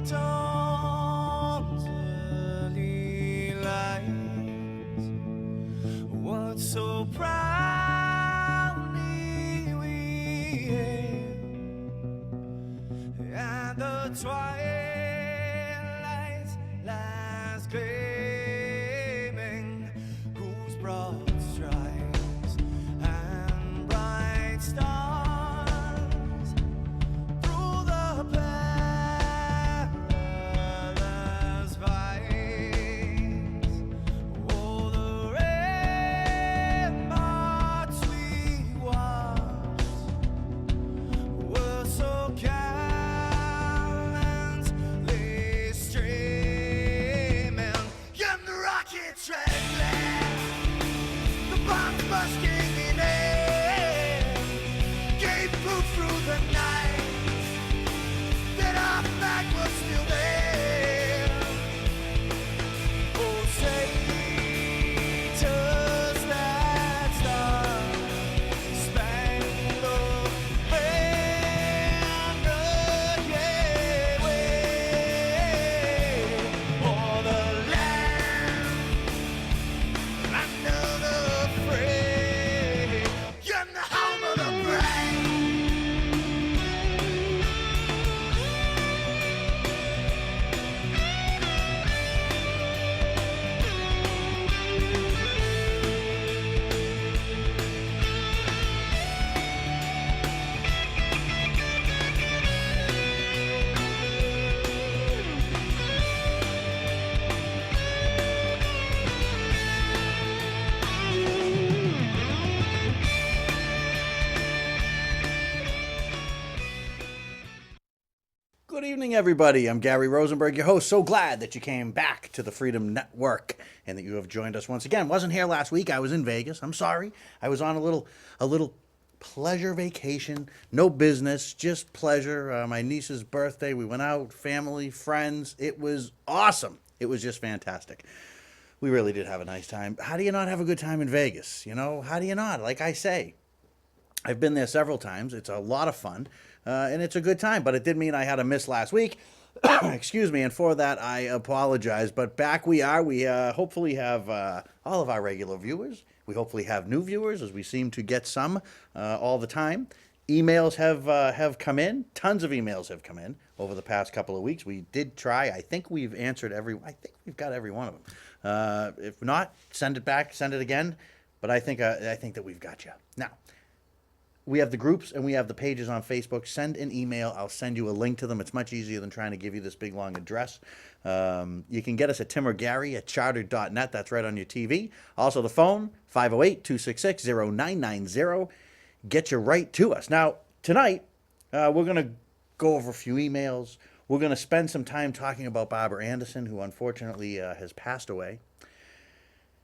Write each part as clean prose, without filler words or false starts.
totally lies what so proudly we hailed at the twilight's last gleaming, whose broad stripes and bright stars through the perilous fights, oh, the ramparts we watched were so gallantly streaming, and the rockets trembling, the bombs bursting in air, gave proof through the night that our flag was still there. Oh, say, does that star-spangled banner yet wave o'er the land under the fray, and the home of the brave? Good evening, everybody. I'm Gary Rosenberg, your host. So glad that you came back to the Freedom Network and that you have joined us once again. Wasn't here last week. I was in Vegas. I'm sorry. I was on a little pleasure vacation. No business, just pleasure. My niece's birthday. We went out, family, friends. It was awesome. It was just fantastic. We really did have a nice time. How do you not have a good time in Vegas? You know, how do you not? Like I say, I've been there several times. It's a lot of fun, and it's a good time. But it did mean I had a miss last week. Excuse me, and for that I apologize. But back we are. We hopefully have all of our regular viewers. We hopefully have new viewers, as we seem to get some all the time. Emails have come in. Tons of emails have come in over the past couple of weeks. We did try. I think we've answered I think we've got every one of them. If not, send it back. Send it again. But I think that we've got you now. We have the groups and we have the pages on Facebook. Send an email. I'll send you a link to them. It's much easier than trying to give you this big, long address. You can get us at Tim or Gary at chartered.net. That's right on your TV. Also, the phone, 508-266-0990. Get you right to us. Now, tonight, we're going to go over a few emails. We're going to spend some time talking about Barbara Anderson, who unfortunately has passed away.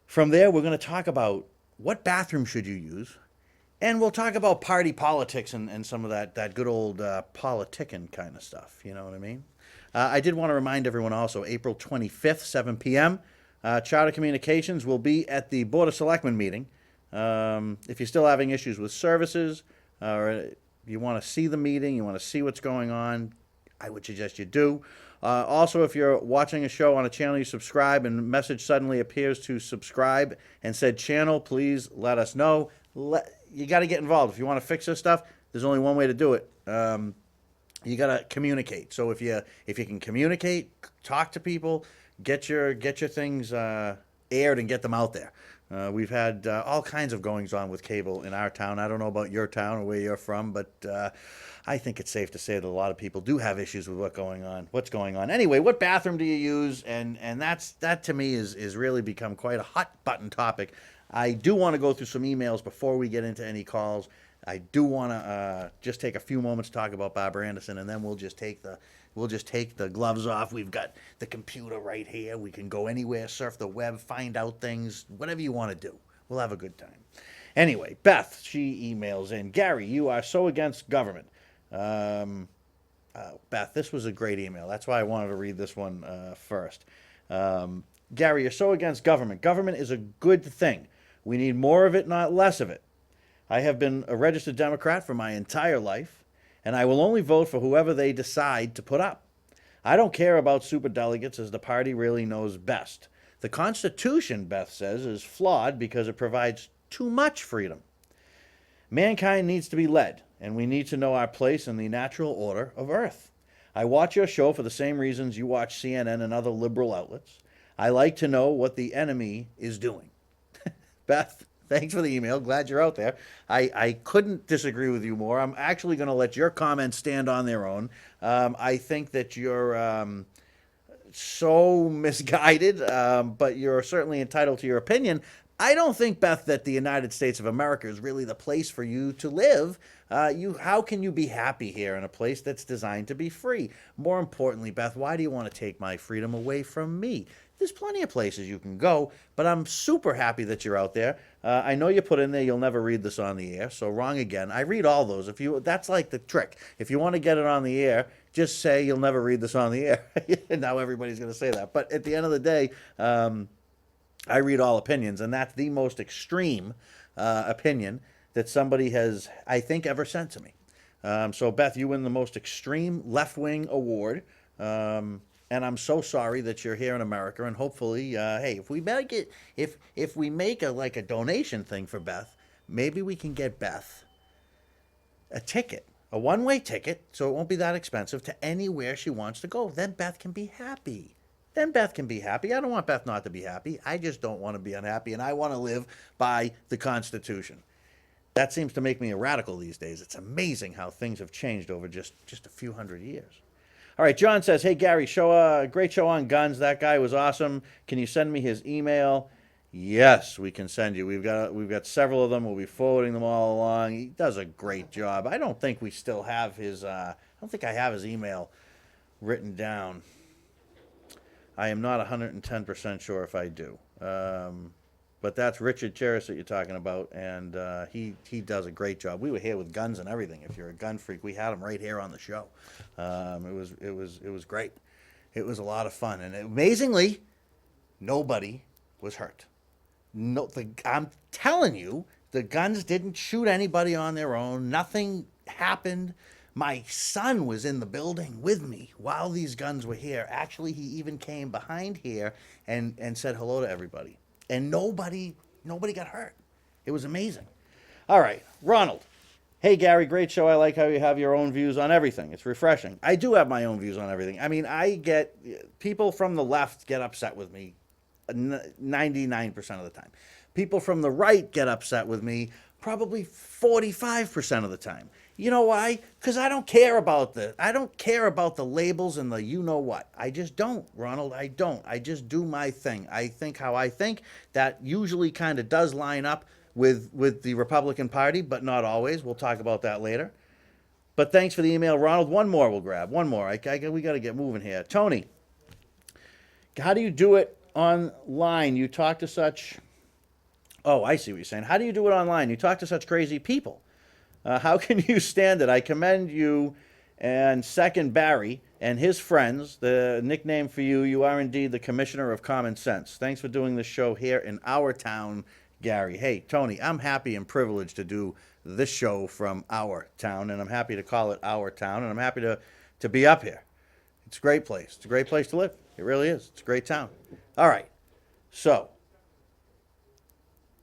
From there, we're going to talk about what bathroom should you use. And we'll talk about party politics and some of that good old politicking kind of stuff. You know what I mean? I did want to remind everyone also, April 25th, 7 p.m., Charter Communications will be at the Board of Selectmen meeting. If you're still having issues with services, or you want to see the meeting, you want to see what's going on, I would suggest you do. Also, if you're watching a show on a channel you subscribe and a message suddenly appears to subscribe and said channel, please let us know. You got to get involved. If you want to fix this stuff, there's only one way to do it. You got to communicate. So if you can communicate, talk to people, get your things aired and get them out there. We've had all kinds of goings on with cable in our town. I don't know about your town or where you're from, but I think it's safe to say that a lot of people do have issues with what's going on. Anyway, what bathroom do you use? And that to me is really become quite a hot button topic. I do want to go through some emails before we get into any calls. I do want to just take a few moments to talk about Barbara Anderson, and then we'll just take the gloves off. We've got the computer right here. We can go anywhere, surf the web, find out things, whatever you want to do. We'll have a good time. Anyway, Beth, she emails in, Gary, you are so against government. Beth, this was a great email. That's why I wanted to read this one first. Gary, you're so against government. Government is a good thing. We need more of it, not less of it. I have been a registered Democrat for my entire life, and I will only vote for whoever they decide to put up. I don't care about superdelegates as the party really knows best. The Constitution, Beth says, is flawed because it provides too much freedom. Mankind needs to be led, and we need to know our place in the natural order of Earth. I watch your show for the same reasons you watch CNN and other liberal outlets. I like to know what the enemy is doing. Beth, thanks for the email. Glad you're out there. I couldn't disagree with you more. I'm actually going to let your comments stand on their own. I think that you're so misguided, but you're certainly entitled to your opinion. I don't think, Beth, that the United States of America is really the place for you to live. How can you be happy here in a place that's designed to be free? More importantly, Beth, why do you want to take my freedom away from me? There's plenty of places you can go, but I'm super happy that you're out there. I know you put in there you'll never read this on the air, so wrong again. I read all those. That's like the trick. If you want to get it on the air, just say you'll never read this on the air. Now everybody's going to say that. But at the end of the day, I read all opinions, and that's the most extreme opinion that somebody has, I think, ever sent to me. So, Beth, you win the most extreme left-wing award, and I'm so sorry that you're here in America. And hopefully, hey, if we make it, if we make a donation thing for Beth, maybe we can get Beth a ticket, a one-way ticket, so it won't be that expensive, to anywhere she wants to go. Then Beth can be happy. Then Beth can be happy. I don't want Beth not to be happy. I just don't want to be unhappy, and I want to live by the Constitution. That seems to make me a radical these days. It's amazing how things have changed over just a few hundred years. All right, John says, hey, Gary, great show on guns. That guy was awesome. Can you send me his email? Yes, we can send you. We've got several of them. We'll be forwarding them all along. He does a great job. I don't think we still have his, I don't think I have his email written down. I am not 110% sure if I do. But that's Richard Cheris that you're talking about, and he does a great job. We were here with guns and everything. If you're a gun freak, we had him right here on the show. It was great. It was a lot of fun, and amazingly, nobody was hurt. No, I'm telling you, the guns didn't shoot anybody on their own. Nothing happened. My son was in the building with me while these guns were here. Actually, he even came behind here and said hello to everybody. And nobody got hurt. It was amazing. All right, Ronald. Hey, Gary, great show. I like how you have your own views on everything. It's refreshing. I do have my own views on everything. I mean, people from the left get upset with me 99% of the time. People from the right get upset with me probably 45% of the time. You know why? Because I don't care about the labels and the you know what. I just don't, Ronald. I don't. I just do my thing. I think how I think. That usually kind of does line up with the Republican Party, but not always. We'll talk about that later. But thanks for the email, Ronald. One more we'll grab. One more. We got to get moving here. Tony, how do you do it online? You talk to such... Oh, I see what you're saying. How do you do it online? You talk to such crazy people. How can you stand it? I commend you and second Barry and his friends. The nickname for you, you are indeed the commissioner of common sense. Thanks for doing this show here in our town, Gary. Hey, Tony, I'm happy and privileged to do this show from our town, and I'm happy to call it our town, and I'm happy to be up here. It's a great place. It's a great place to live. It really is. It's a great town. All right. So,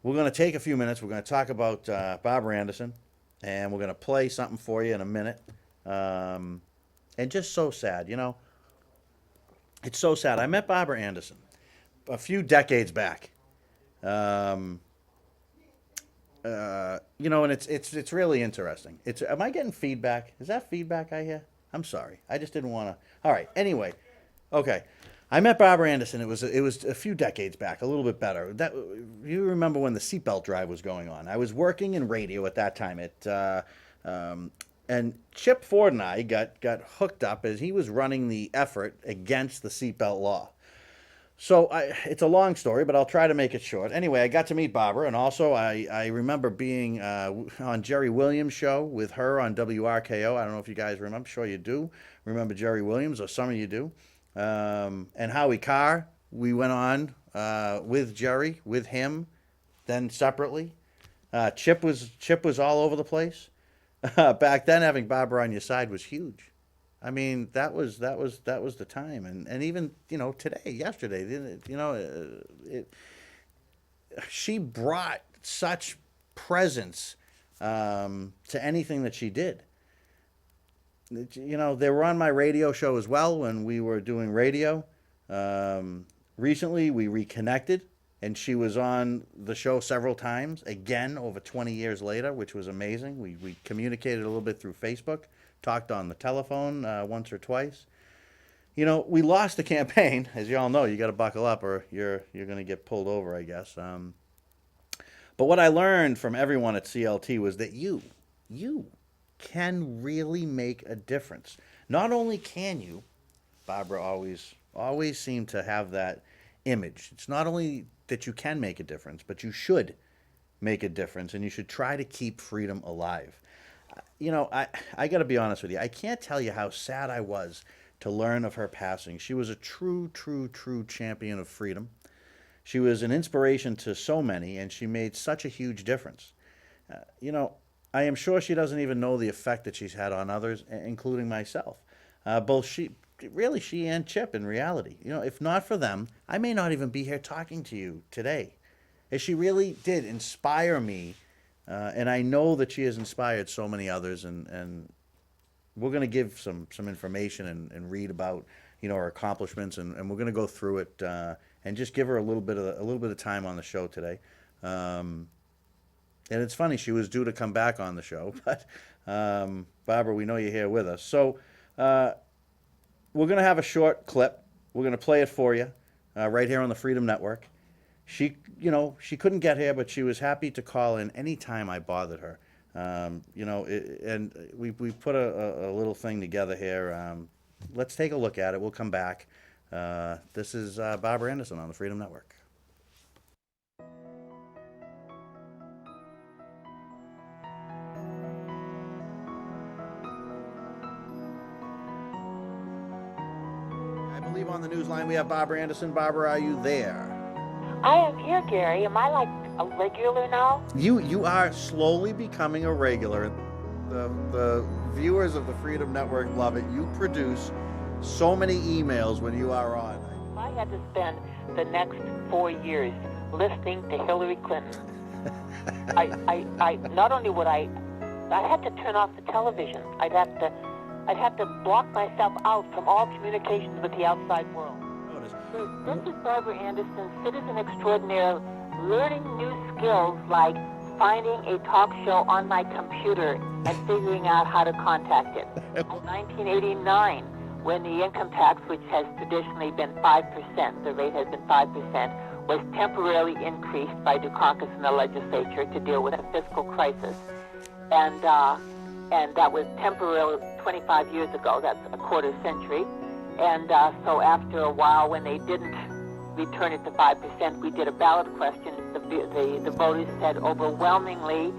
we're going to take a few minutes. We're going to talk about Barbara Anderson. And we're going to play something for you in a minute. And just so sad, you know. It's so sad. I met Barbara Anderson a few decades back. You know, and it's really interesting. Am I getting feedback? Is that feedback I hear? I'm sorry. I just didn't want to. All right. Anyway. Okay. I met Barbara Anderson. It was a few decades back, a little bit better. You remember when the seatbelt drive was going on? I was working in radio at that time. And Chip Ford and I got hooked up as he was running the effort against the seatbelt law. So it's a long story, but I'll try to make it short. Anyway, I got to meet Barbara, and also I remember being on Jerry Williams' show with her on WRKO. I don't know if you guys remember. I'm sure you do remember Jerry Williams, or some of you do. And Howie Carr, we went on with Jerry, with him, then separately. Chip was all over the place. Back then, having Barbara on your side was huge. I mean, that was the time, and even today, yesterday, she brought such presence to anything that she did. They were on my radio show as well when we were doing radio. Recently, we reconnected, and she was on the show several times, again, over 20 years later, which was amazing. We communicated a little bit through Facebook, talked on the telephone once or twice. We lost the campaign. As you all know, you got to buckle up or you're going to get pulled over, I guess. But what I learned from everyone at CLT was that you can really make a difference. Not only can you, Barbara always seemed to have that image. It's not only that you can make a difference, but you should make a difference, and you should try to keep freedom alive. I got to be honest with you. I can't tell you how sad I was to learn of her passing. She was a true champion of freedom. She was an inspiration to so many, and she made such a huge difference. I am sure she doesn't even know the effect that she's had on others, including myself. Both she and Chip, in reality. If not for them, I may not even be here talking to you today. And she really did inspire me, and I know that she has inspired so many others. And we're going to give some information and read about her accomplishments, and we're going to go through it and just give her a little bit of time on the show today. And it's funny, she was due to come back on the show, but Barbara, we know you're here with us. So we're going to have a short clip. We're going to play it for you right here on the Freedom Network. She couldn't get here, but she was happy to call in any time I bothered her. And we put a little thing together here. Let's take a look at it. We'll come back. This is Barbara Anderson on the Freedom Network. I believe on the news line we have Barbara Anderson. Barbara, are you there? I am here, Gary. Am I like a regular now? You are slowly becoming a regular. The viewers of the Freedom Network love it. You produce so many emails when you are on. I had to spend the next 4 years listening to Hillary Clinton. I not only would I had to turn off the television. I'd have to block myself out from all communications with the outside world. This is Barbara Anderson, citizen extraordinaire, learning new skills like finding a talk show on my computer and figuring out how to contact it. In 1989, when the income tax, which has traditionally been 5%, the rate has been 5%, was temporarily increased by Dukakis in the legislature to deal with a fiscal crisis. And that was temporarily 25 years ago. That's a quarter century. And so after a while, when they didn't return it to 5%, we did a ballot question. The voters said overwhelmingly,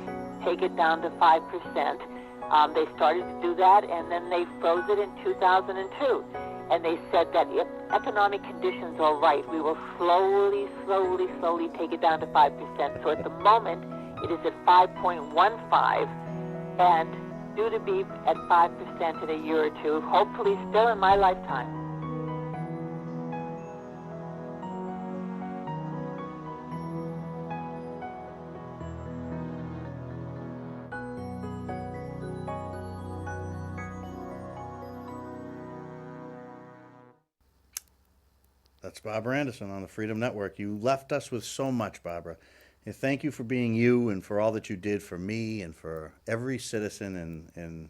take it down to 5%. They started to do that, and then they froze it in 2002. And they said that if economic conditions are right, we will slowly take it down to 5%. So at the moment, it is at 5.15, and due to be at 5% in a year or two, hopefully still in my lifetime. That's Barbara Anderson on the Freedom Network. You left us with so much, Barbara. And thank you for being you and for all that you did for me and for every citizen in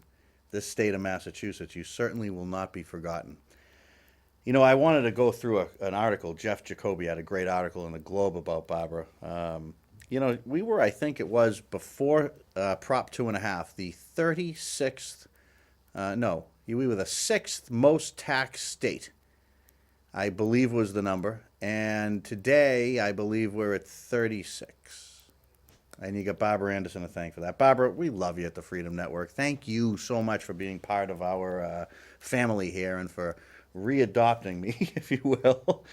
this state of Massachusetts. You certainly will not be forgotten. I wanted to go through an article. Jeff Jacoby had a great article in the Globe about Barbara. We were, I think it was before Prop 2.5, the 36th, we were the 6th most taxed state, I believe was the number. And today, I believe we're at 36. And you got Barbara Anderson to thank for that. Barbara, we love you at the Freedom Network. Thank you so much for being part of our family here and for readopting me, if you will.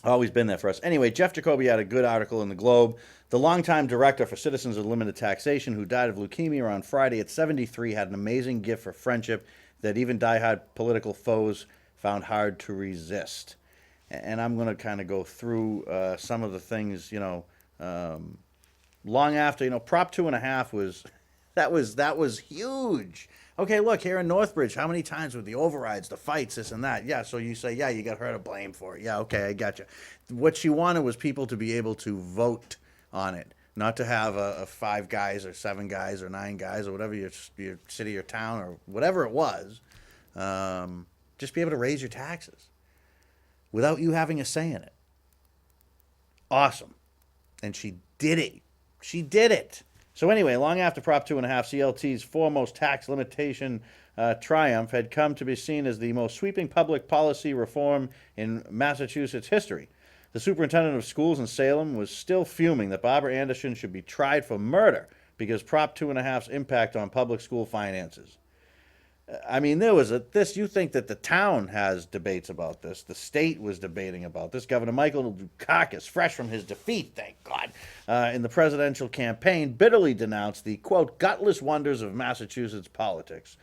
Always been there for us. Anyway, Jeff Jacoby had a good article in the Globe. The longtime director for Citizens of Limited Taxation, who died of leukemia on Friday at 73, had an amazing gift for friendship that even diehard political foes found hard to resist. And I'm going to kind of go through some of the things, long after, Prop 2.5 was, that was huge. Okay, look, here in Northbridge, how many times with the overrides, the fights, this and that? Yeah, so you say, yeah, you got her to blame for it. Yeah, okay, I got you. What she wanted was people to be able to vote on it, not to have a 5 guys or 7 guys or 9 guys or whatever your city or town or whatever it was, just be able to raise your taxes without you having a say in it. Awesome. And she did it. She did it. So anyway, long after Prop 2.5, CLT's foremost tax limitation triumph had come to be seen as the most sweeping public policy reform in Massachusetts history. The superintendent of schools in Salem was still fuming that Barbara Anderson should be tried for murder because Prop 2.5's impact on public school finances. I mean, there was you think that the town has debates about this. The state was debating about this. Governor Michael Dukakis, fresh from his defeat, thank God, in the presidential campaign, bitterly denounced the, quote, gutless wonders of Massachusetts politics.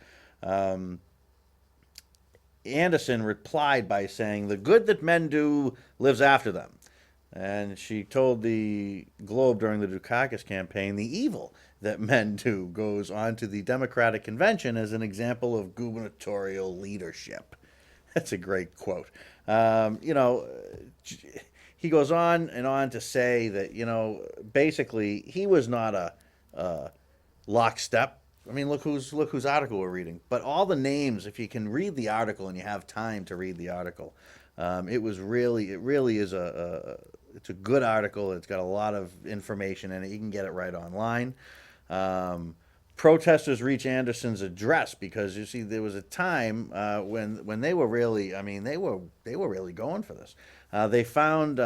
Anderson replied by saying, the good that men do lives after them. And she told the Globe during the Dukakis campaign, the evil that men do goes on to the Democratic convention as an example of gubernatorial leadership. That's a great quote. He goes on and on to say that, basically he was not a lockstep. I mean, look whose article we're reading. But all the names, if you can read the article and you have time to read the article, it really is it's a good article. It's got a lot of information in it. You can get it right online. Protesters reach Anderson's address because you see there was a time when they were really, they were really going for this. They found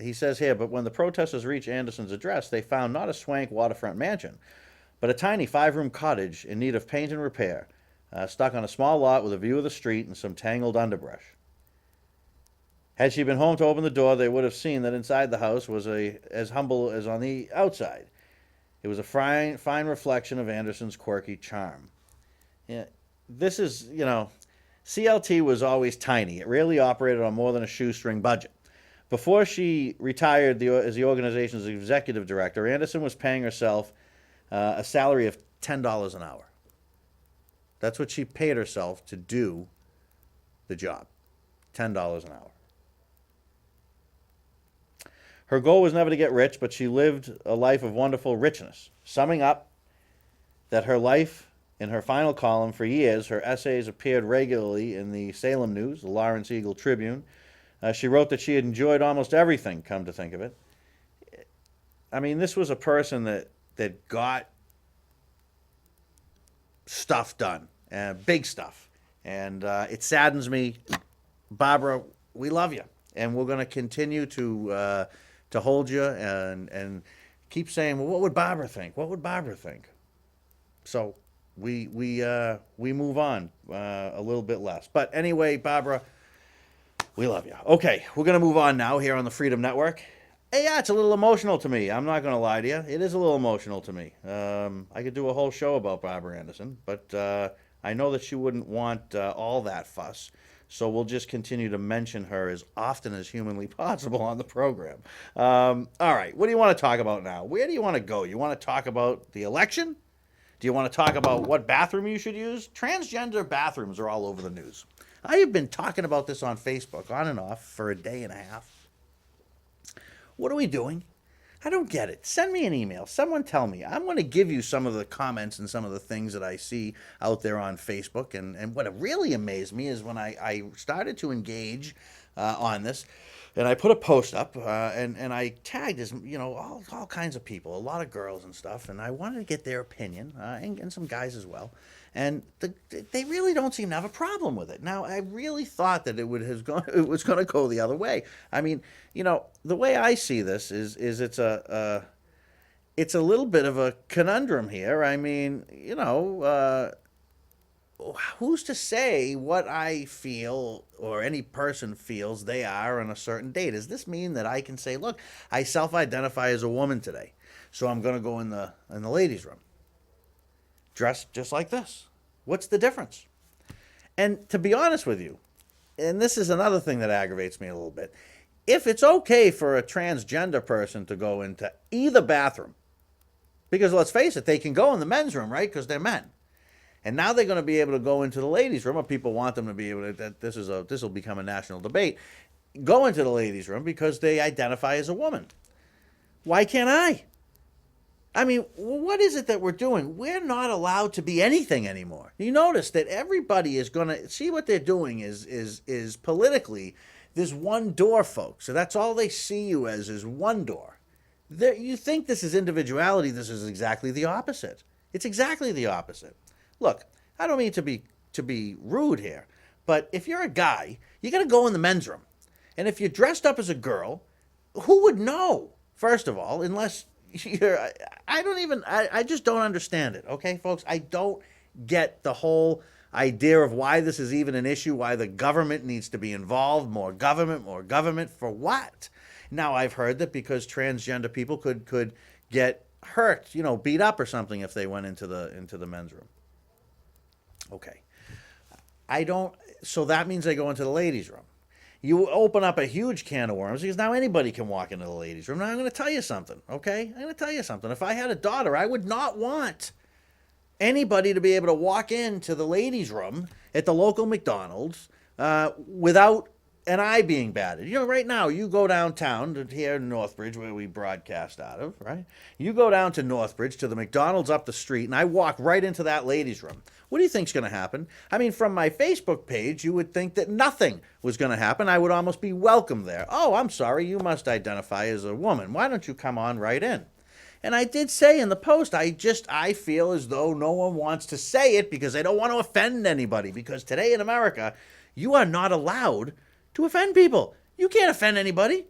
he says here, but when the protesters reached Anderson's address, they found not a swank waterfront mansion, but a tiny 5-room cottage in need of paint and repair, stuck on a small lot with a view of the street and some tangled underbrush. Had she been home to open the door, they would have seen that inside the house was as humble as on the outside. It was a fine reflection of Anderson's quirky charm. Yeah, this is, CLT was always tiny. It rarely operated on more than a shoestring budget. Before she retired as the organization's executive director, Anderson was paying herself a salary of $10 an hour. That's what she paid herself to do the job, $10 an hour. Her goal was never to get rich, but she lived a life of wonderful richness. Summing up that her life in her final column for years, her essays appeared regularly in the Salem News, the Lawrence Eagle Tribune. She wrote that she had enjoyed almost everything, come to think of it. I mean, this was a person that got stuff done, big stuff. And it saddens me. Barbara, we love you. And we're going to continue to hold you and keep saying, well, what would Barbara think? What would Barbara think? So we move on a little bit less. But anyway, Barbara, we love you. Okay, we're going to move on now here on the Freedom Network. Hey, yeah, it's a little emotional to me. I'm not going to lie to you. It is a little emotional to me. I could do a whole show about Barbara Anderson, but I know that she wouldn't want all that fuss. So we'll just continue to mention her as often as humanly possible on the program. All right, what do you want to talk about now? Where do you want to go? You want to talk about the election? Do you want to talk about what bathroom you should use? Transgender bathrooms are all over the news. I have been talking about this on Facebook on and off for a day and a half. What are we doing? I don't get it. Send me an email. Someone tell me. I'm going to give you some of the comments and some of the things that I see out there on Facebook. And what really amazed me is when I started to engage on this, and I put a post up, and I tagged all kinds of people, a lot of girls and stuff, and I wanted to get their opinion, and some guys as well. And they really don't seem to have a problem with it. Now, I really thought that it was going to go the other way. I mean, the way I see this is it's a little bit of a conundrum here. I mean, who's to say what I feel or any person feels they are on a certain date? Does this mean that I can say, look, I self-identify as a woman today, so I'm going to go in the ladies' room? dressed just like this. What's the difference? And to be honest with you, and this is another thing that aggravates me a little bit, if it's okay for a transgender person to go into either bathroom, because let's face it, they can go in the men's room, right? Because they're men. And now they're going to be able to go into the ladies' room, or people want them to be able to. This will become a national debate. Go into the ladies' room because they identify as a woman. Why can't I? I mean, what is it that we're doing? We're not allowed to be anything anymore. You notice that everybody is going to see what they're doing is politically. There's one door, folks. So that's all they see you as is one door. You think this is individuality. This is exactly the opposite. It's exactly the opposite. Look, I don't mean to be rude here, but if you're a guy, you got to go in the men's room. And if you're dressed up as a girl, who would know? First of all, unless you're, I just don't understand it. Okay, folks, I don't get the whole idea of why this is even an issue, why the government needs to be involved, more government for what? Now, I've heard that because transgender people could get hurt, beat up or something if they went into the men's room. Okay. So that means they go into the ladies' room. You open up a huge can of worms because now anybody can walk into the ladies' room. Now, I'm going to tell you something, okay? I'm going to tell you something. If I had a daughter, I would not want anybody to be able to walk into the ladies' room at the local McDonald's without an eye being batted. Right now, you go downtown here in Northbridge, where we broadcast out of, right? You go down to Northbridge to the McDonald's up the street, and I walk right into that ladies' room. What do you think's going to happen? I mean, from my Facebook page, you would think that nothing was going to happen. I would almost be welcome there. Oh, I'm sorry, you must identify as a woman. Why don't you come on right in? And I did say in the post, I feel as though no one wants to say it because they don't want to offend anybody. Because today in America, you are not allowed to offend people. You can't offend anybody.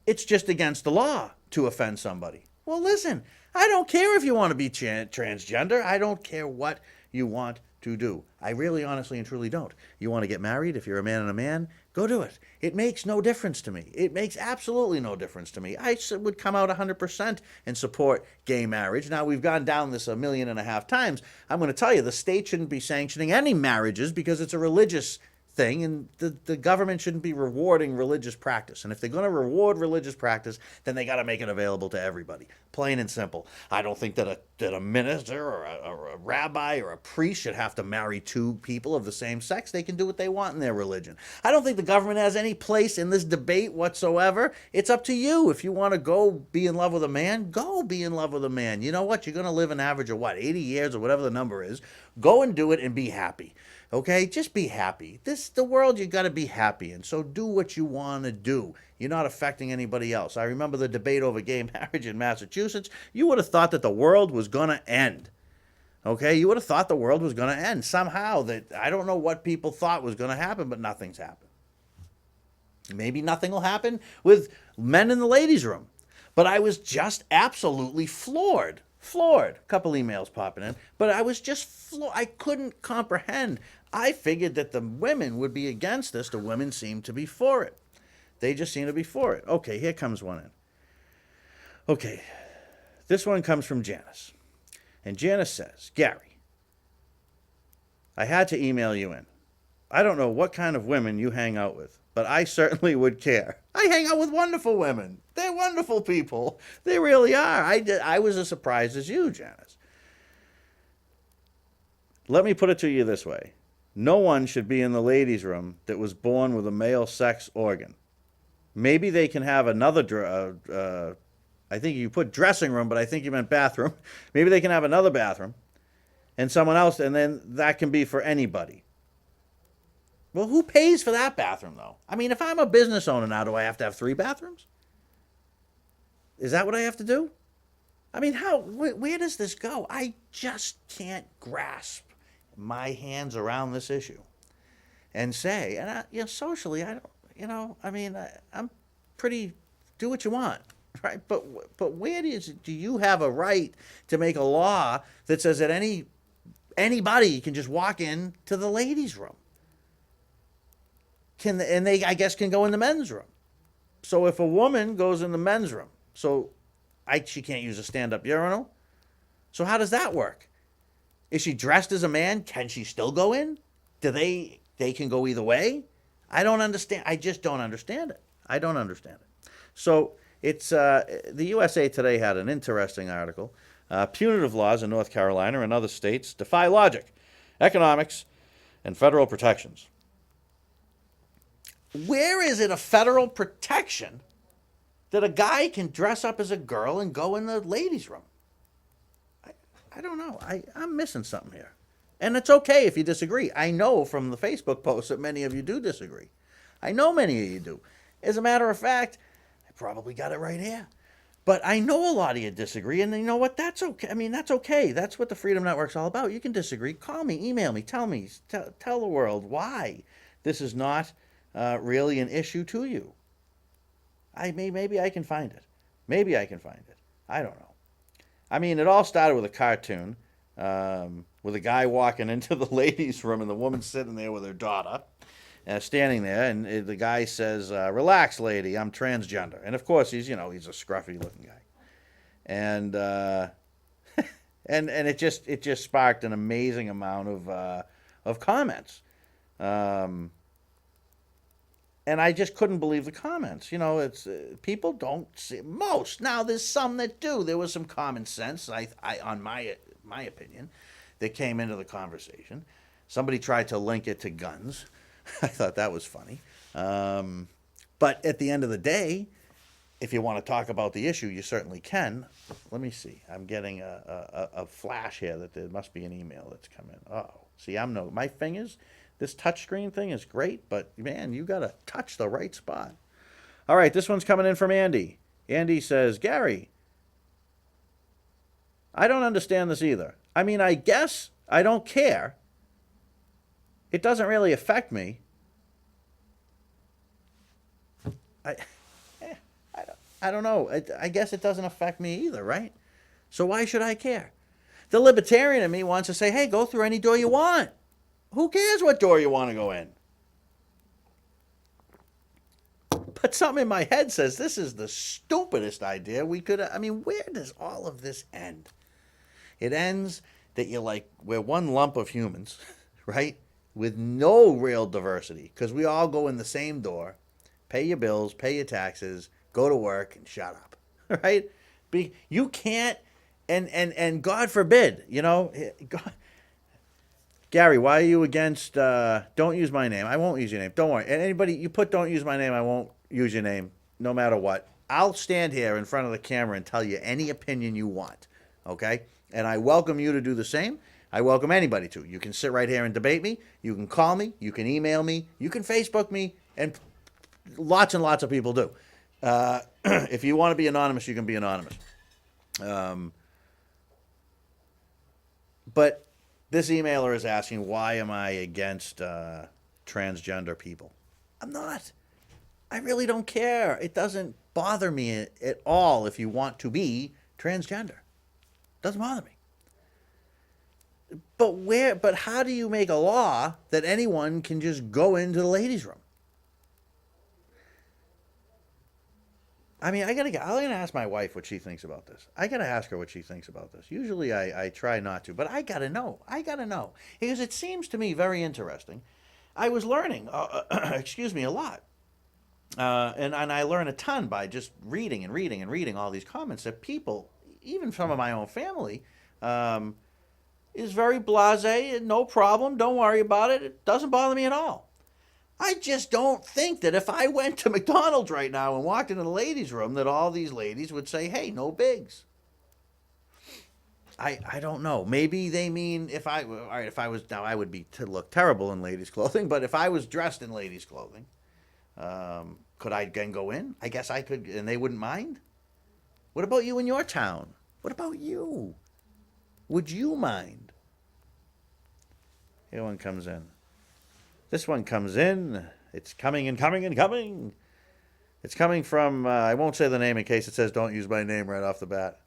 It's just against the law to offend somebody. Well, listen, I don't care if you want to be transgender. I don't care what you want to do. I really, honestly, and truly don't. You want to get married? If you're a man and a man, go do it. It makes no difference to me. It makes absolutely no difference to me. I would come out 100% and support gay marriage. Now, we've gone down this 1.5 million times. I'm going to tell you, the state shouldn't be sanctioning any marriages because it's a religious thing, and the government shouldn't be rewarding religious practice. And if they're going to reward religious practice, then they got to make it available to everybody. Plain and simple. I don't think that a minister or a rabbi or a priest should have to marry two people of the same sex. They can do what they want in their religion. I don't think the government has any place in this debate whatsoever. It's up to you. If you want to go be in love with a man, go be in love with a man. You know what? You're going to live an average of 80 years or whatever the number is. Go and do it and be happy. Okay, just be happy. The world, you got to be happy, and so do what you want to do. You're not affecting anybody else. I remember the debate over gay marriage in Massachusetts. You would have thought that the world was going to end. Okay, you would have thought the world was going to end somehow. That I don't know what people thought was going to happen, but nothing's happened. Maybe nothing will happen with men in the ladies' room, but I was just absolutely floored. A couple emails popping in, but I was just floored. I couldn't comprehend. I figured that the women would be against this. The women seem to be for it. They just seem to be for it. Okay, here comes one in. Okay, this one comes from Janice. And Janice says, Gary, I had to email you in. I don't know what kind of women you hang out with, but I certainly would care. I hang out with wonderful women. They're wonderful people. They really are. I was as surprised as you, Janice. Let me put it to you this way. No one should be in the ladies' room that was born with a male sex organ. Maybe they can have another, I think you put dressing room, but I think you meant bathroom. Maybe they can have another bathroom and someone else, and then that can be for anybody. Well, who pays for that bathroom, though? I mean, if I'm a business owner now, do I have to have 3 bathrooms? Is that what I have to do? I mean, where does this go? I just can't grasp my hands around this issue and say, and socially, I'm pretty, do what you want, right? But where do you have a right to make a law that says that anybody can just walk in to the ladies' room? And they, I guess, can go in the men's room. So if a woman goes in the men's room, she can't use a stand-up urinal. So how does that work? Is she dressed as a man? Can she still go in? Do they can go either way? I don't understand. I just don't understand it. I don't understand it. So it's the USA Today had an interesting article. Punitive laws in North Carolina and other states defy logic, economics, and federal protections. Where is it a federal protection that a guy can dress up as a girl and go in the ladies' room? I don't know. I'm missing something here. And it's okay if you disagree. I know from the Facebook posts that many of you do disagree. I know many of you do. As a matter of fact, I probably got it right here. But I know a lot of you disagree, and you know what? That's okay. I mean, that's okay. That's what the Freedom Network's all about. You can disagree. Call me, email me, tell the world why this is not really an issue to you. Maybe I can find it. Maybe I can find it. I don't know. I mean, it all started with a cartoon with a guy walking into the ladies' room and the woman sitting there with her daughter, standing there, and the guy says, "Relax, lady, I'm transgender." And of course, he's a scruffy-looking guy, and and it just sparked an amazing amount of comments. And I just couldn't believe the comments. It's people don't see most. Now there's some that do. There was some common sense, on my opinion, that came into the conversation. Somebody tried to link it to guns. I thought that was funny. But at the end of the day, if you want to talk about the issue, you certainly can. Let me see. I'm getting a flash here that there must be an email that's come in. Oh, see, my fingers. This touchscreen thing is great, but man, you got to touch the right spot. All right, this one's coming in from Andy. Andy says, Gary, I don't understand this either. I mean, I guess I don't care. It doesn't really affect me. I don't know. I guess it doesn't affect me either, right? So why should I care? The libertarian in me wants to say, hey, go through any door you want. Who cares what door you want to go in? But something in my head says this is the stupidest idea we could. I mean, where does all of this end? It ends that we're one lump of humans, right? With no real diversity, because we all go in the same door, pay your bills, pay your taxes, go to work, and shut up, right? You can't, and God forbid, God. Gary, why are you against, don't use my name? I won't use your name. Don't worry. And anybody, you put don't use my name, I won't use your name, no matter what. I'll stand here in front of the camera and tell you any opinion you want, okay? And I welcome you to do the same. I welcome anybody to. You can sit right here and debate me. You can call me. You can email me. You can Facebook me. And lots and lots of people do. If you want to be anonymous, you can be anonymous. But this emailer is asking, why am I against transgender people? I'm not. I really don't care. It doesn't bother me at all if you want to be transgender. It doesn't bother me. But how do you make a law that anyone can just go into the ladies' room? I mean, I'm gonna ask my wife what she thinks about this. I gotta ask her what she thinks about this. Usually I try not to, but I gotta know. Because it seems to me very interesting. I was learning, a lot. And I learn a ton by just reading all these comments that people, even some of my own family, is very blasé, no problem, don't worry about it. It doesn't bother me at all. I just don't think that if I went to McDonald's right now and walked into the ladies' room that all these ladies would say, hey, no bigs. I don't know. Maybe they mean if I was, now I would look terrible in ladies' clothing, but if I was dressed in ladies' clothing, could I then go in? I guess I could, and they wouldn't mind. What about you in your town? What about you? Would you mind? Here one comes in. This one comes in. It's coming and coming and coming. It's coming from, I won't say the name in case it says don't use my name right off the bat.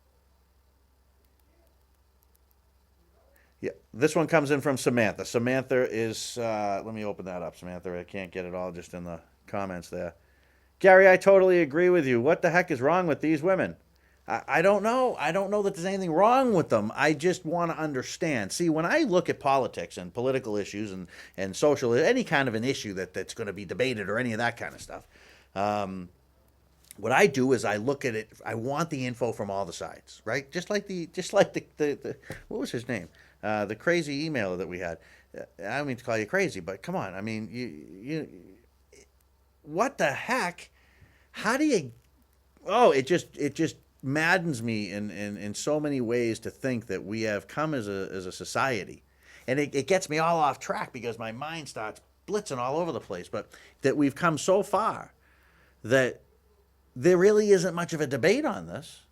Yeah, this one comes in from Samantha. Samantha is, let me open that up, Samantha. I can't get it all just in the comments there. Gary, I totally agree with you. What the heck is wrong with these women? I don't know. I don't know that there's anything wrong with them. I just want to understand. See, when I look at politics and political issues and social, any kind of an issue that's going to be debated or any of that kind of stuff, what I do is I look at it. I want the info from all the sides, right? Just like the what was his name? The crazy emailer that we had. I don't mean to call you crazy, but come on. I mean, you what the heck? How do you? Oh, it just maddens me in so many ways to think that we have come as a society, and it gets me all off track because my mind starts blitzing all over the place. But that we've come so far that there really isn't much of a debate on this,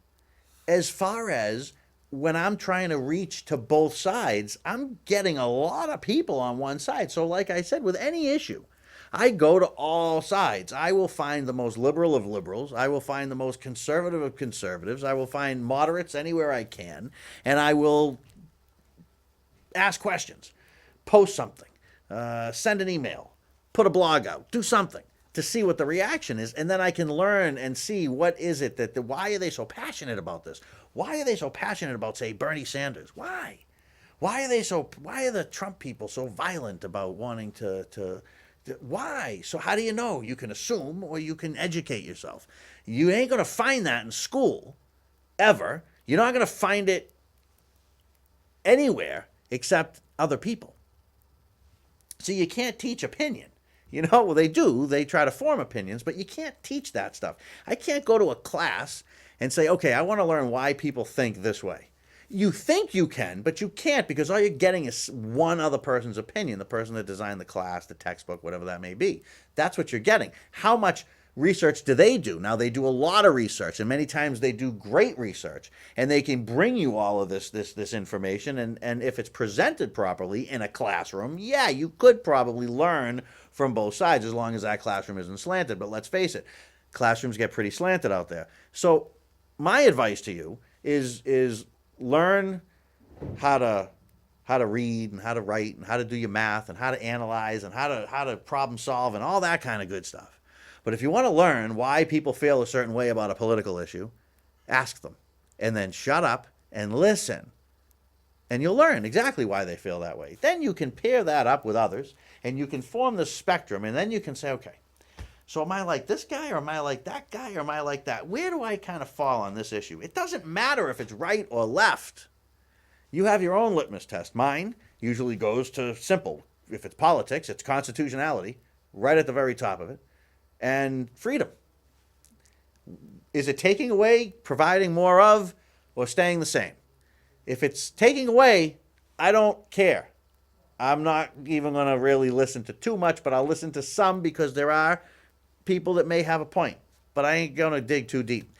as far as when I'm trying to reach to both sides, I'm getting a lot of people on one side. So like I said, with any issue, I go to all sides. I will find the most liberal of liberals. I will find the most conservative of conservatives. I will find moderates anywhere I can. And I will ask questions, post something, send an email, put a blog out, do something to see what the reaction is. And then I can learn and see what is it why are they so passionate about this? Why are they so passionate about, say, Bernie Sanders? Why? Why are the Trump people so violent about wanting to why? So how do you know? You can assume or you can educate yourself. You ain't going to find that in school, ever. You're not going to find it anywhere except other people. So you can't teach opinion. Well, they do. They try to form opinions, but you can't teach that stuff. I can't go to a class and say, okay, I want to learn why people think this way. You think you can, but you can't because all you're getting is one other person's opinion, the person that designed the class, the textbook, whatever that may be. That's what you're getting. How much research do they do? Now, they do a lot of research, and many times they do great research, and they can bring you all of this information, and if it's presented properly in a classroom, yeah, you could probably learn from both sides as long as that classroom isn't slanted. But let's face it, classrooms get pretty slanted out there. So my advice to you is learn how to read and how to write and how to do your math and how to analyze and how to problem solve and all that kind of good stuff. But if you want to learn why people feel a certain way about a political issue, ask them and then shut up and listen. And you'll learn exactly why they feel that way. Then you can pair that up with others and you can form the spectrum, and then you can say, okay, so am I like this guy or am I like that guy or am I like that? Where do I kind of fall on this issue? It doesn't matter if it's right or left. You have your own litmus test. Mine usually goes to simple. If it's politics, it's constitutionality, right at the very top of it, and freedom. Is it taking away, providing more of, or staying the same? If it's taking away, I don't care. I'm not even going to really listen to too much, but I'll listen to some because there are people that may have a point, but I ain't going to dig too deep.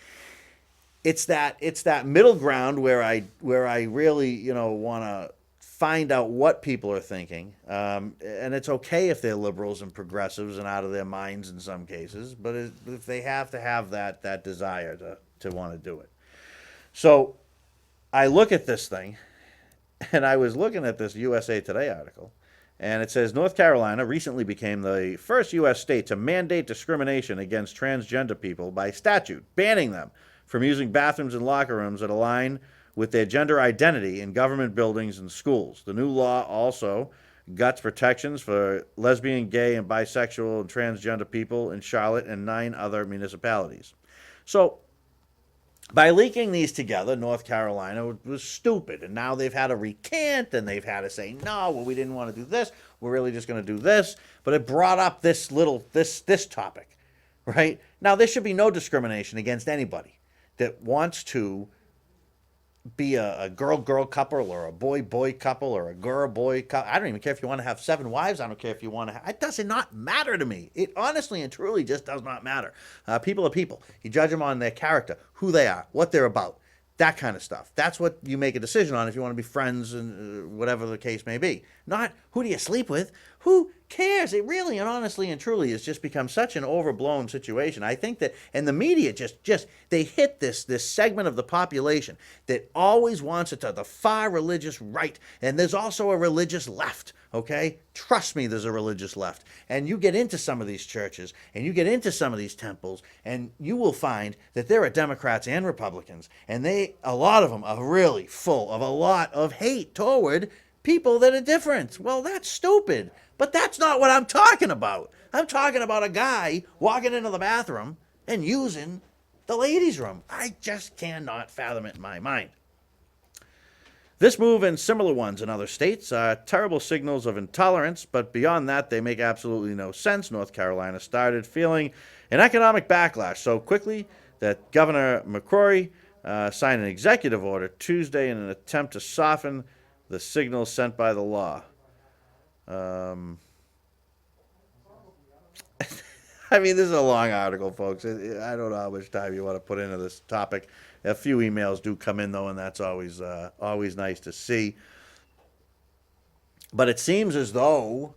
It's that middle ground where I really, want to find out what people are thinking. And it's okay if they're liberals and progressives and out of their minds in some cases, but if they have to have that desire to want to do it. So I look at this thing, and I was looking at this USA Today article, and it says North Carolina recently became the first U.S. state to mandate discrimination against transgender people by statute, banning them from using bathrooms and locker rooms that align with their gender identity in government buildings and schools. The new law also guts protections for lesbian, gay, and bisexual and transgender people in Charlotte and 9 other municipalities. So by linking these together, North Carolina was stupid, and now they've had to recant, and they've had to say, no, well, we didn't want to do this, we're really just going to do this, but it brought up this topic, right? Now, there should be no discrimination against anybody that wants to be a girl-girl couple or a boy-boy couple or a girl-boy couple. I don't even care if you want to have 7 wives. I don't care if you want to have... It does not matter to me. It honestly and truly just does not matter. People are people. You judge them on their character, who they are, what they're about, that kind of stuff. That's what you make a decision on if you want to be friends and whatever the case may be. Not who do you sleep with, Who cares? It really and honestly and truly has just become such an overblown situation. I think that, and the media just they hit this segment of the population that always wants it to the far religious right, and there's also a religious left. Okay, trust me, there's a religious left, and you get into some of these churches and you get into some of these temples, and you will find that there are Democrats and Republicans, and a lot of them are really full of a lot of hate toward people that are different. Well, that's stupid. But that's not what I'm talking about. I'm talking about a guy walking into the bathroom and using the ladies' room. I just cannot fathom it in my mind. This move and similar ones in other states are terrible signals of intolerance, but beyond that, they make absolutely no sense. North Carolina started feeling an economic backlash so quickly that Governor McCrory signed an executive order Tuesday in an attempt to soften the signals sent by the law. I mean, this is a long article, folks. I don't know how much time you want to put into this topic. A few emails do come in, though, and that's always nice to see. But it seems as though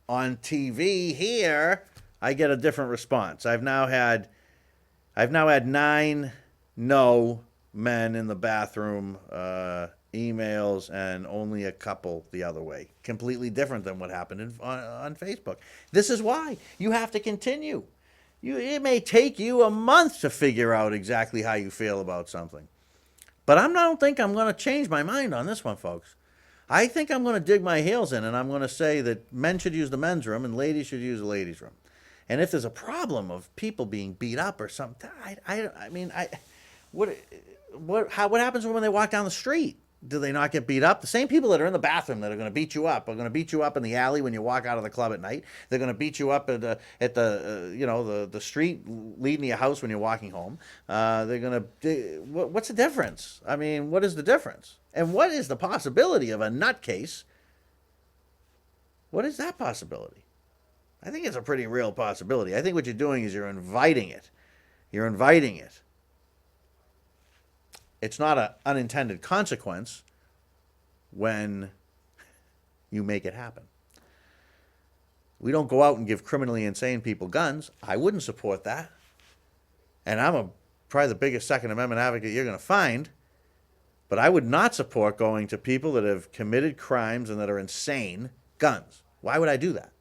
on TV here, I get a different response. I've now had 9 no men in the bathroom emails, and only a couple the other way. Completely different than what happened on Facebook. This is why you have to continue. It may take you a month to figure out exactly how you feel about something. But I don't think I'm going to change my mind on this one, folks. I think I'm going to dig my heels in, and I'm going to say that men should use the men's room and ladies should use the ladies' room. And if there's a problem of people being beat up or something, what happens when they walk down the street? Do they not get beat up? The same people that are in the bathroom that are going to beat you up are going to beat you up in the alley when you walk out of the club at night. They're going to beat you up at the street leading to your house when you're walking home. What's the difference? I mean, what is the difference? And what is the possibility of a nutcase? What is that possibility? I think it's a pretty real possibility. I think what you're doing is you're inviting it. You're inviting it. It's not an unintended consequence when you make it happen. We don't go out and give criminally insane people guns. I wouldn't support that. And I'm probably the biggest Second Amendment advocate you're going to find. But I would not support going to people that have committed crimes and that are insane guns. Why would I do that?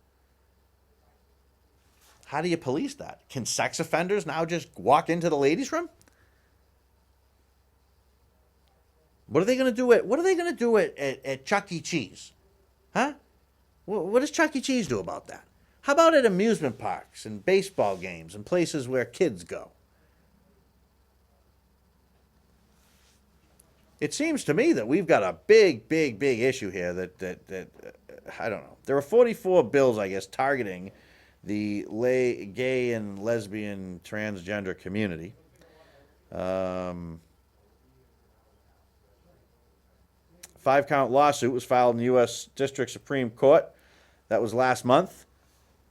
How do you police that? Can sex offenders now just walk into the ladies' room? What are they going to do at Chuck E. Cheese? Huh? What does Chuck E. Cheese do about that? How about at amusement parks and baseball games and places where kids go? It seems to me that we've got a big issue here that I don't know. There are 44 bills, I guess, targeting the gay and lesbian transgender community. 5-count lawsuit was filed in the U.S. District Supreme Court. That was last month.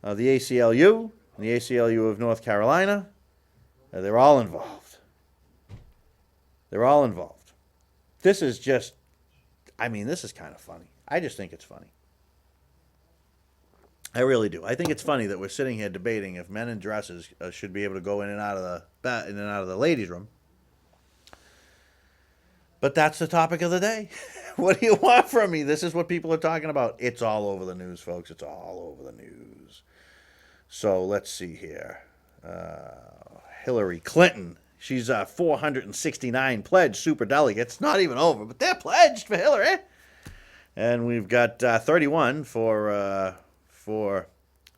The ACLU and the ACLU of North Carolina, they're all involved. They're all involved. This is just, this is kind of funny. I just think it's funny. I really do. I think it's funny that we're sitting here debating if men in dresses should be able to go in and out of the ladies' room. But that's the topic of the day. What do you want from me? This is what people are talking about. It's all over the news, folks. It's all over the news. So let's see here. Hillary Clinton. She's 469 pledged superdelegates. It's not even over, but they're pledged for Hillary. And we've got 31 for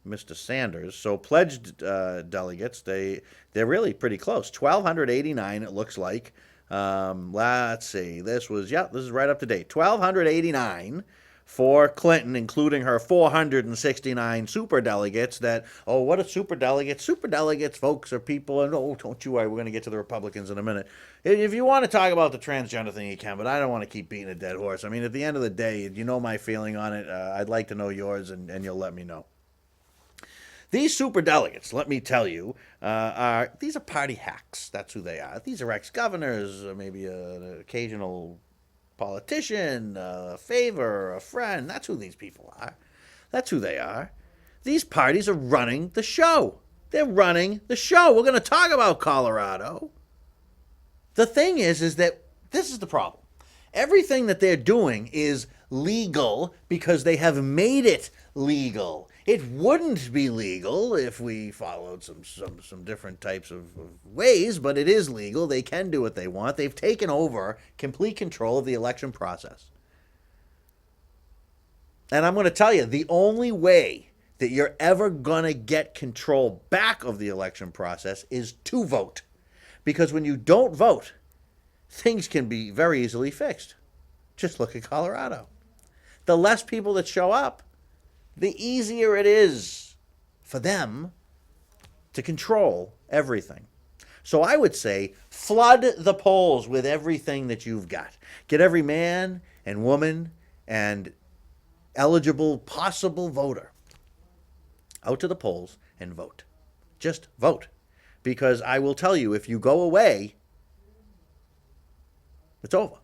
Mr. Sanders. So pledged delegates, they're really pretty close. 1,289, it looks like. Let's see. This is right up to date. 1,289 for Clinton, including her 469 superdelegates. What are superdelegates? Superdelegates, folks, are people, and don't you worry, we're going to get to the Republicans in a minute. If you want to talk about the transgender thing, you can, but I don't want to keep beating a dead horse. At the end of the day, you know my feeling on it. I'd like to know yours, and you'll let me know. These superdelegates, let me tell you, these are party hacks. That's who they are. These are ex-governors, maybe an occasional politician, a favor, a friend. That's who these people are. That's who they are. These parties are running the show. They're running the show. We're going to talk about Colorado. The thing is that this is the problem. Everything that they're doing is legal because they have made it legal. It wouldn't be legal if we followed some different types of ways, but it is legal. They can do what they want. They've taken over complete control of the election process. And I'm going to tell you, the only way that you're ever going to get control back of the election process is to vote. Because when you don't vote, things can be very easily fixed. Just look at Colorado. The less people that show up, the easier it is for them to control everything. So I would say flood the polls with everything that you've got. Get every man and woman and eligible possible voter out to the polls and vote. Just vote. Because I will tell you, if you go away, it's over.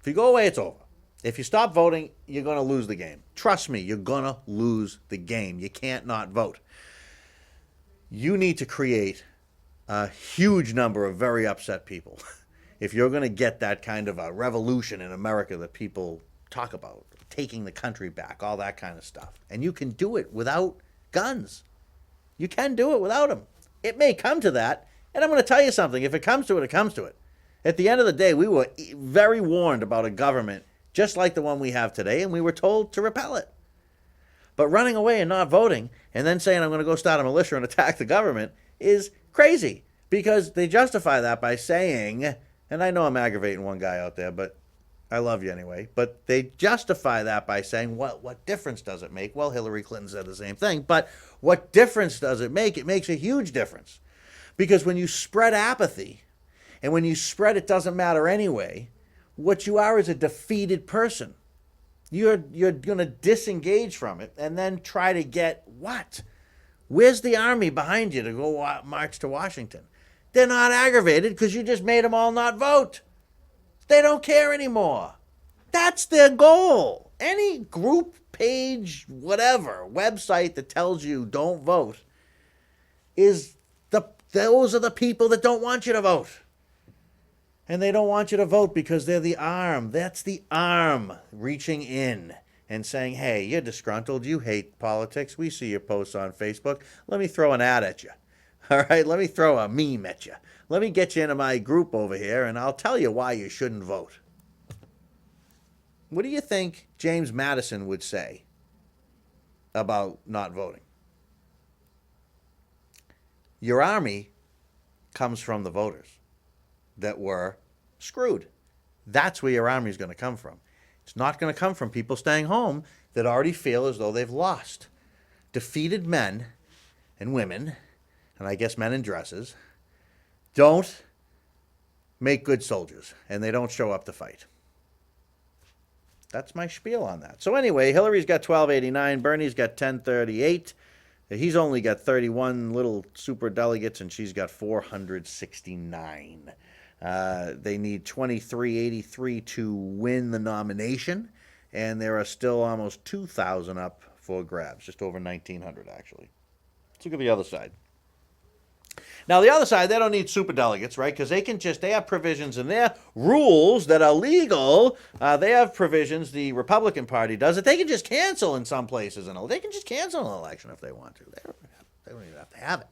If you go away, it's over. If you stop voting, you're going to lose the game. Trust me, you're going to lose the game. You can't not vote. You need to create a huge number of very upset people if you're going to get that kind of a revolution in America that people talk about, taking the country back, all that kind of stuff. And you can do it without guns. You can do it without them. It may come to that, and I'm going to tell you something. If it comes to it, it comes to it. At the end of the day, we were very warned about a government just like the one we have today, and we were told to repel it. But running away and not voting, and then saying I'm going to go start a militia and attack the government, is crazy. Because they justify that by saying, and I know I'm aggravating one guy out there, but I love you anyway, but they justify that by saying, what difference does it make? Well, Hillary Clinton said the same thing, but what difference does it make? It makes a huge difference. Because when you spread apathy, and when you spread it doesn't matter anyway, what you are is a defeated person. You're going to disengage from it and then try to get what? Where's the army behind you to go march to Washington? They're not aggravated because you just made them all not vote. They don't care anymore. That's their goal. Any group, page, whatever, website that tells you don't vote those are the people that don't want you to vote. And they don't want you to vote because they're the arm. That's the arm reaching in and saying, hey, you're disgruntled. You hate politics. We see your posts on Facebook. Let me throw an ad at you. All right, let me throw a meme at you. Let me get you into my group over here, and I'll tell you why you shouldn't vote. What do you think James Madison would say about not voting? Your army comes from the voters that were screwed. That's where your army is going to come from. It's not going to come from people staying home that already feel as though they've lost. Defeated men and women, and I guess men in dresses, don't make good soldiers, and they don't show up to fight. That's my spiel on that. So anyway, Hillary's got 1289, Bernie's got 1038. He's only got 31 little super delegates, and she's got 469. They need 2383 to win the nomination, and there are still almost 2,000 up for grabs, just over 1,900 actually. Let's look at the other side. Now, the other side, they don't need super delegates, right? Because they have provisions in their rules that are legal. They have provisions, the Republican Party does it. They can just cancel in some places. They can just cancel an election if they want to. They don't even have to have it.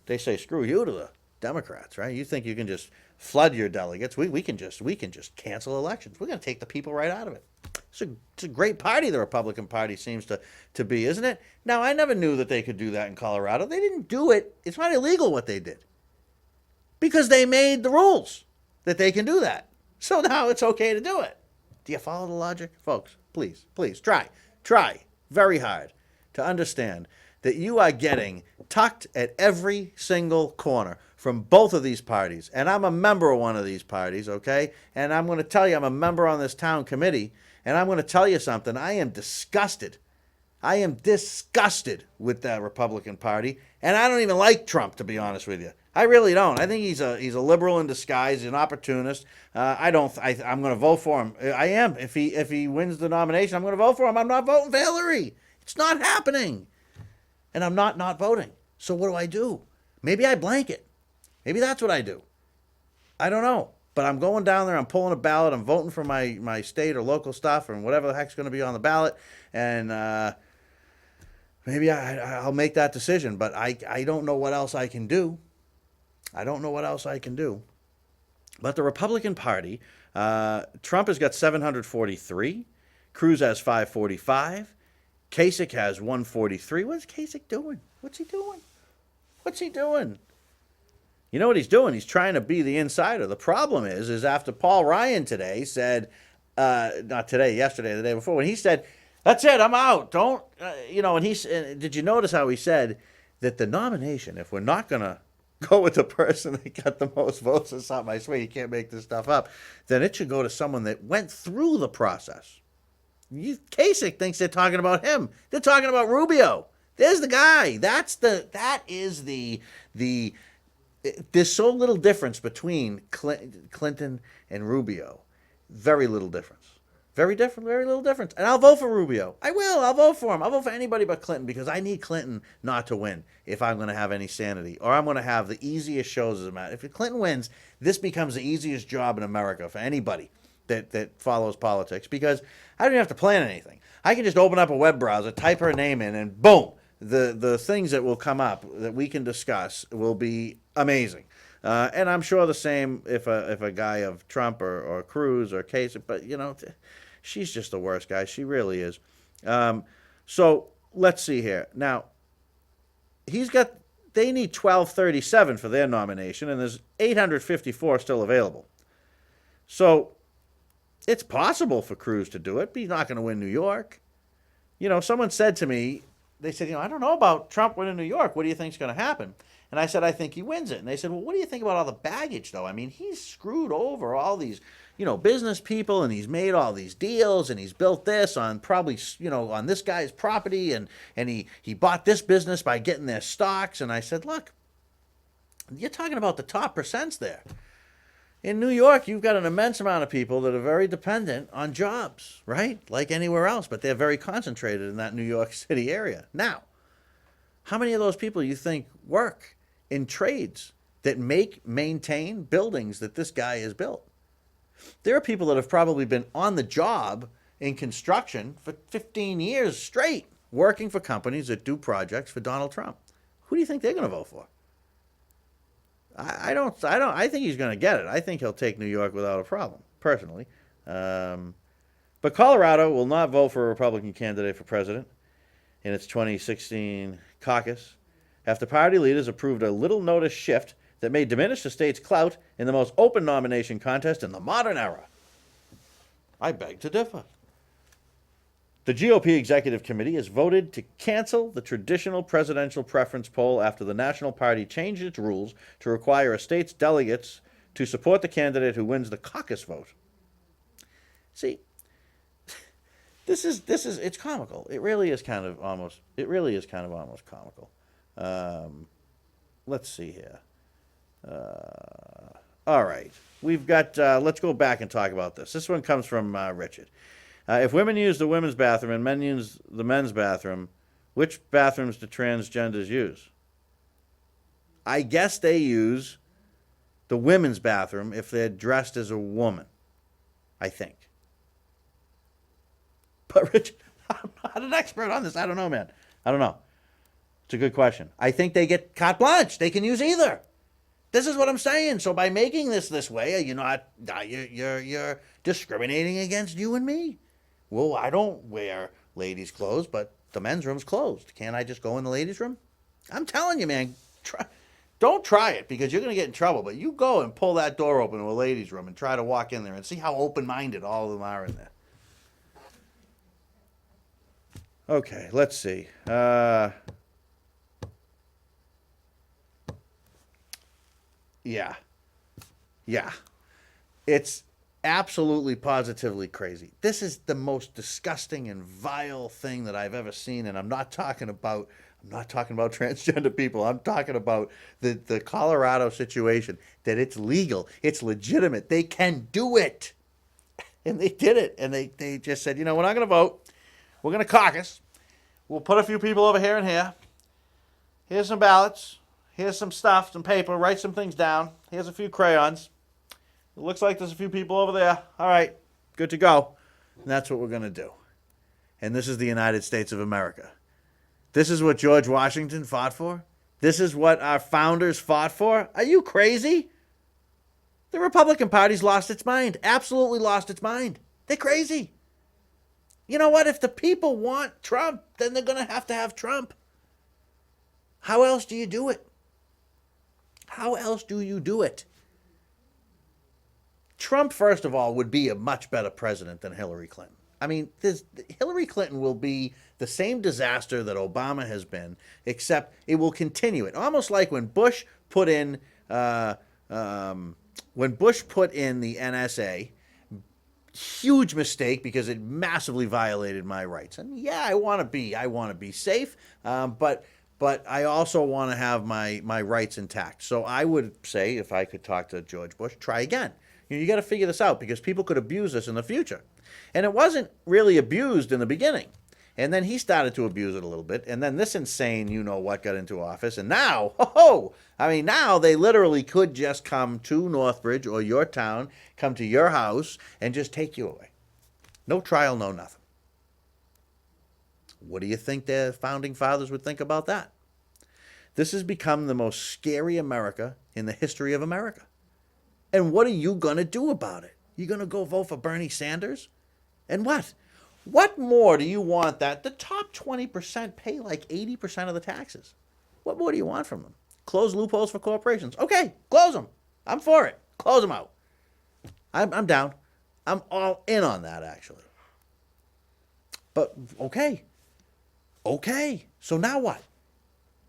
They say, screw you to the Democrats, right? You think you can just flood your delegates. We can just cancel elections. We're going to take the people right out of it. It's a great party the Republican Party seems to be, isn't it? Now, I never knew that they could do that in Colorado. They didn't do it. It's not illegal what they did. Because they made the rules that they can do that. So now it's okay to do it. Do you follow the logic? Folks, please try very hard to understand that you are getting tucked at every single corner from both of these parties. And I'm a member of one of these parties, okay? And I'm going to tell you, I'm a member on this town committee. And I'm going to tell you something. I am disgusted. I am disgusted with the Republican Party. And I don't even like Trump, to be honest with you. I really don't. I think he's a liberal in disguise. He's an opportunist. I'm going to vote for him. I am. If he wins the nomination, I'm going to vote for him. I'm not voting for Hillary. It's not happening. And I'm not voting. So what do? Maybe I blanket. Maybe that's what I do. I don't know. But I'm going down there, I'm pulling a ballot, I'm voting for my state or local stuff or whatever the heck's going to be on the ballot. And maybe I'll make that decision. But I don't know what else I can do. I don't know what else I can do. But the Republican Party, Trump has got 743. Cruz has 545. Kasich has 143. What's Kasich doing? What's he doing? You know what he's doing? He's trying to be the insider. The problem is after Paul Ryan today said, not today, yesterday, the day before, when he said, that's it, I'm out. Don't, and did you notice how he said that the nomination, if we're not going to go with the person that got the most votes or something, I swear you can't make this stuff up, then it should go to someone that went through the process. Kasich thinks they're talking about him. They're talking about Rubio. There's the guy. There's so little difference between Clinton and Rubio. Very little difference. Very little difference. And I'll vote for Rubio. I will. I'll vote for him. I'll vote for anybody but Clinton because I need Clinton not to win if I'm going to have any sanity. Or I'm going to have the easiest shows as a matter. If Clinton wins, this becomes the easiest job in America for anybody that follows politics because I don't even have to plan anything. I can just open up a web browser, type her name in, and boom, the things that will come up that we can discuss will be amazing. And I'm sure the same if a guy of Trump or Cruz or Kasich, but she's just the worst guy. She really is. So let's see here. Now, they need 1237 for their nomination, and there's 854 still available. So it's possible for Cruz to do it, but he's not going to win New York. Someone said to me, they said, I don't know about Trump winning New York. What do you think's going to happen? And I said, I think he wins it. And they said, well, what do you think about all the baggage, though? I mean, he's screwed over all these, business people, and he's made all these deals, and he's built this on probably, on this guy's property, and he bought this business by getting their stocks. And I said, look, you're talking about the top percents there. In New York, you've got an immense amount of people that are very dependent on jobs, right? Like anywhere else, but they're very concentrated in that New York City area. Now, how many of those people you think work in trades that maintain buildings that this guy has built? There are people that have probably been on the job in construction for 15 years straight, working for companies that do projects for Donald Trump. Who do you think they're going to vote for? I think he's going to get it. I think he'll take New York without a problem, personally. But Colorado will not vote for a Republican candidate for president in its 2016 caucus after party leaders approved a little notice shift that may diminish the state's clout in the most open nomination contest in the modern era. I beg to differ. The GOP Executive Committee has voted to cancel the traditional presidential preference poll after the National Party changed its rules to require a state's delegates to support the candidate who wins the caucus vote. See, it's comical. It really is kind of almost comical. Let's see here. All right. We've got, let's go back and talk about this. This one comes from Richard. If women use the women's bathroom and men use the men's bathroom, which bathrooms do transgenders use? I guess they use the women's bathroom if they're dressed as a woman, I think. But Richard, I'm not an expert on this. I don't know, man. I don't know. It's a good question. I think they get carte blanche. They can use either. This is what I'm saying. So by making this way, you're discriminating against you and me. Well, I don't wear ladies' clothes, but the men's room's closed. Can't I just go in the ladies' room? I'm telling you, man. Don't try it because you're going to get in trouble. But you go and pull that door open to a ladies' room and try to walk in there and see how open-minded all of them are in there. Okay, let's see. Yeah. It's absolutely positively crazy. This is the most disgusting and vile thing that I've ever seen, and I'm not talking about transgender people. I'm talking about the Colorado situation, that it's legal, it's legitimate. They can do it. And they did it. And they just said, we're not going to vote. We're going to caucus. We'll put a few people over here and here. Here's some ballots. Here's some stuff, some paper. Write some things down. Here's a few crayons. It looks like there's a few people over there. All right, good to go. And that's what we're going to do. And this is the United States of America. This is what George Washington fought for. This is what our founders fought for. Are you crazy? The Republican Party's lost its mind. Absolutely lost its mind. They're crazy. You know what? If the people want Trump, then they're going to have Trump. How else do you do it? How else do you do it? Trump, first of all, would be a much better president than Hillary Clinton. I mean, Hillary Clinton will be the same disaster that Obama has been, except it will continue it. Almost like when Bush put in the NSA. Huge mistake because it massively violated my rights. And yeah, I want to be safe, but I also want to have my rights intact. So I would say, if I could talk to George Bush, try again. You got to figure this out because people could abuse this in the future. And it wasn't really abused in the beginning. And then he started to abuse it a little bit. And then this insane you-know-what got into office. And now, now they literally could just come to Northbridge or your town, come to your house, and just take you away. No trial, no nothing. What do you think the founding fathers would think about that? This has become the most scary America in the history of America. And what are you going to do about it? You going to go vote for Bernie Sanders? And what? What more do you want that the top 20% pay like 80% of the taxes? What more do you want from them? Close loopholes for corporations. Okay, close them. I'm for it. Close them out. I'm down. I'm all in on that, actually. But, okay. So now what?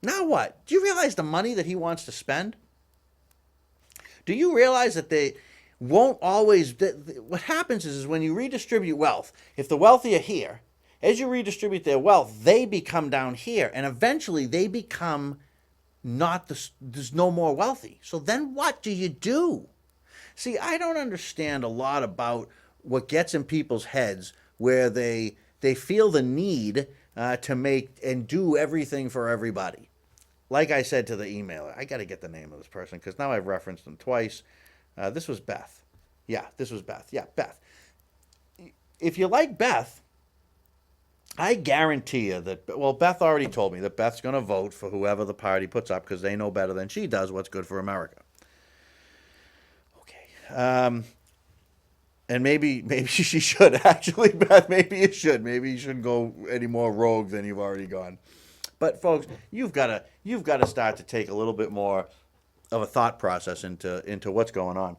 Now what? Do you realize the money that he wants to spend? Do you realize that they won't always... What happens is when you redistribute wealth, if the wealthy are here, as you redistribute their wealth, they become down here, and eventually they become there's no more wealthy. So then what do you do? See, I don't understand a lot about what gets in people's heads where they feel the need to make and do everything for everybody. Like I said to the emailer, I got to get the name of this person because now I've referenced them twice. This was Beth. Yeah, this was Beth. Yeah, Beth. If you like Beth, I guarantee you that, well, Beth already told me that Beth's going to vote for whoever the party puts up because they know better than she does what's good for America. Okay. And maybe she should, actually, Beth. Maybe you should. Maybe you shouldn't go any more rogue than you've already gone. But folks, you've got to start to take a little bit more of a thought process into what's going on.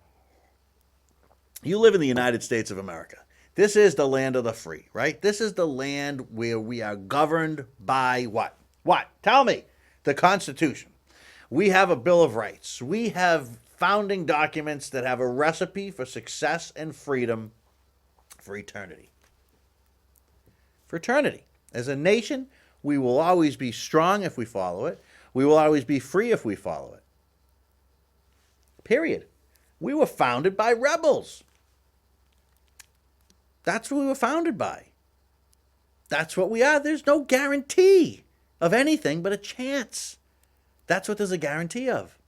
You live in the United States of America. This is the land of the free, right? This is the land where we are governed by what? What? Tell me. The Constitution. We have a Bill of Rights. We have founding documents that have a recipe for success and freedom for eternity. For eternity. As a nation, we will always be strong if we follow it. We will always be free if we follow it. Period. We were founded by rebels. That's what we were founded by. That's what we are. There's no guarantee of anything but a chance. That's what there's a guarantee of.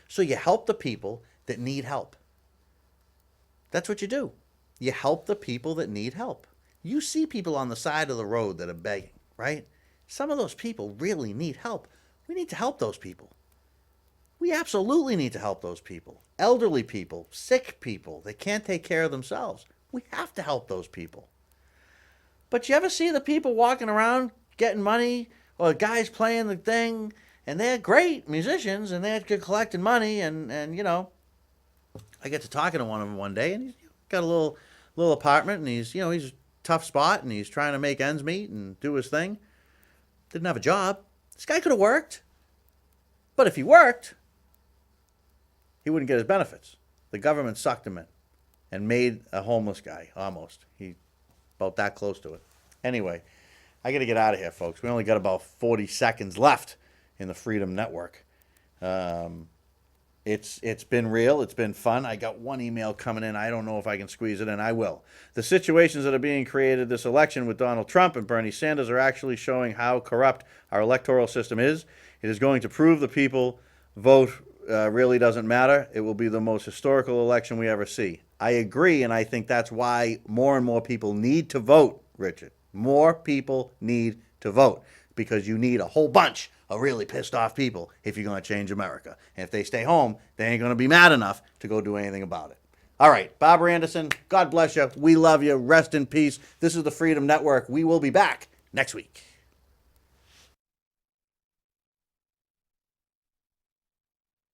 So you help the people that need help. That's what you do. You help the people that need help. You see people on the side of the road that are begging, right? Some of those people really need help. We need to help those people. We absolutely need to help those people. Elderly people, sick people, they can't take care of themselves. We have to help those people. But you ever see the people walking around getting money or guys playing the thing and they're great musicians and they're collecting money and you know, I get to talking to one of them one day and he's got a little apartment and he's a tough spot and he's trying to make ends meet and do his thing. Didn't have a job. This guy could have worked. But if he worked, he wouldn't get his benefits. The government sucked him in and made a homeless guy, almost. He about that close to it. Anyway, I got to get out of here, folks. We only got about 40 seconds left in the Freedom Network. It It's been real. It's been fun. I got one email coming in. I don't know if I can squeeze it in. I will. The situations that are being created this election with Donald Trump and Bernie Sanders are actually showing how corrupt our electoral system is. It is going to prove the people vote really doesn't matter. It will be the most historical election we ever see. I agree, and I think that's why more and more people need to vote, Richard. More people need to vote because you need a whole bunch of really pissed off people if you're going to change America. And if they stay home, they ain't going to be mad enough to go do anything about it. All right, Barbara Anderson, God bless you. We love you. Rest in peace. This is the Freedom Network. We will be back next week.